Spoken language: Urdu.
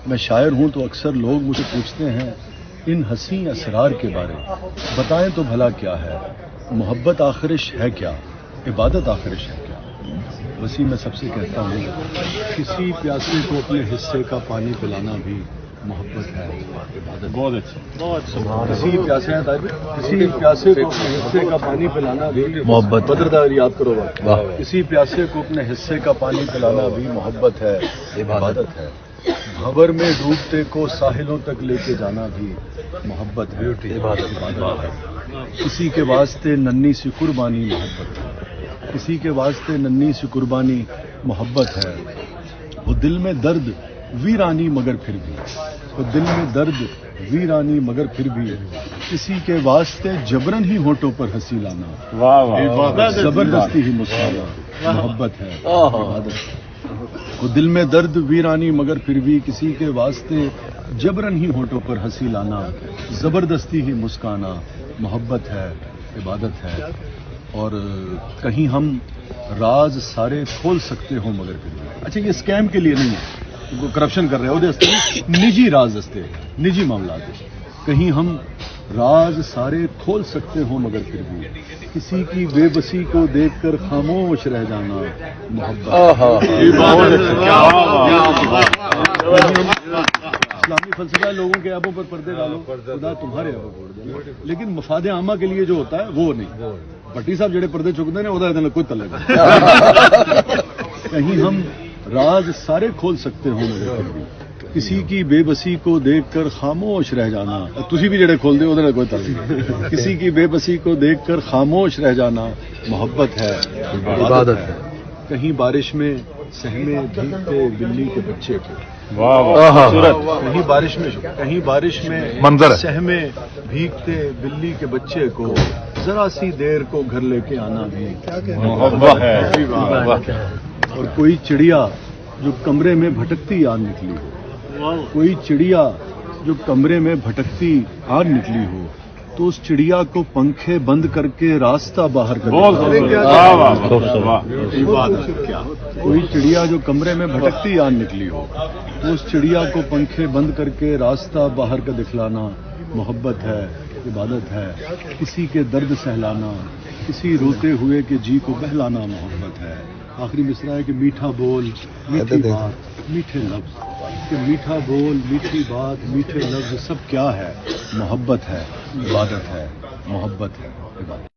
میں شاعر ہوں تو اکثر لوگ مجھے پوچھتے ہیں ان حسین اسرار کے بارے، بتائیں تو بھلا کیا ہے، محبت آخرش ہے کیا، عبادت آخرش ہے کیا؟ وسیع میں سب سے کہتا ہوں کسی پیاسے کو اپنے حصے کا پانی پلانا بھی محبت ہے، عبادت۔ بہت اچھا، کسی پیاسے کسی پیاسے کو اپنے حصے کا پانی پلانا بھی محبت۔ بدردار یاد کرو بات، کسی پیاسے کو اپنے حصے کا پانی پلانا بھی محبت ہے، عبادت ہے۔ بھنور میں ڈوبتے کو ساحلوں تک لے کے جانا بھی محبت ہے، عبادت ہے۔ کسی کے واسطے ننھی سی قربانی محبت ہے، کسی کے واسطے ننھی سی قربانی محبت ہے۔ وہ دل میں درد ویرانی مگر پھر بھی، وہ دل میں درد ویرانی مگر پھر بھی کسی کے واسطے جبرن ہی ہونٹوں پر ہنسی لانا، زبردستی ہی مسکرانا محبت ہے، عبادت ہے۔ وہ دل میں درد ویرانی مگر پھر بھی کسی کے واسطے جبرن ہی ہونٹوں پر ہنسی لانا، زبردستی ہی مسکانا محبت ہے، عبادت ہے۔ اور کہیں ہم راز سارے کھول سکتے ہوں مگر پھر بھی، اچھا یہ اسکیم کے لیے نہیں ہے، کرپشن کر رہے ہو نجی راز دستے نجی معاملات ہے، کہیں ہم راز سارے کھول سکتے ہوں مگر پھر بھی کسی کی بے بسی کو دیکھ کر خاموش رہ جانا محبت۔ اسلامی فلسفہ لوگوں کے عیبوں پر پردے ڈالو، خدا تمہارے عیبوں پر پردے، لیکن مفاد عامہ کے لیے جو ہوتا ہے وہ نہیں۔ بٹی صاحب جڑے پردے چکتے ہیں وہ کوئی تلے گا۔ کہیں ہم راز سارے کھول سکتے ہوں مگر پھر بھی کسی کی بے بسی کو دیکھ کر خاموش رہ جانا، تسی بھی جڑے کھول دے وہ کوئی تلے گا۔ کسی کی بے بسی کو دیکھ کر خاموش رہ جانا محبت ہے، عبادت ہے۔ کہیں بارش میں سہمے بھیگتے بلی کے بچے کو، کہیں بارش میں منظر سہمے بھیگتے بلی کے بچے کو ذرا سی دیر کو گھر لے کے آنا بھی محبت ہے۔ اور کوئی چڑیا جو کمرے میں بھٹکتی آج نکلی ہو، کوئی چڑیا جو کمرے میں بھٹکتی آج نکلی ہو تو اس چڑیا کو پنکھے بند کر کے راستہ باہر کر کوئی چڑیا جو کمرے میں بھٹکتی آج نکلی ہو تو اس چڑیا کو پنکھے بند کر کے راستہ باہر کا دکھلانا محبت ہے، عبادت ہے۔ کسی کے درد سہلانا، کسی روتے ہوئے کے جی کو بہلانا محبت ہے۔ آخری مصرع ہے کہ میٹھا بول میٹھی بات میٹھے لفظ، کہ میٹھا بول میٹھی بات میٹھے لفظ سب کیا ہے، محبت ہے، عبادت ہے، محبت ہے، عبادت۔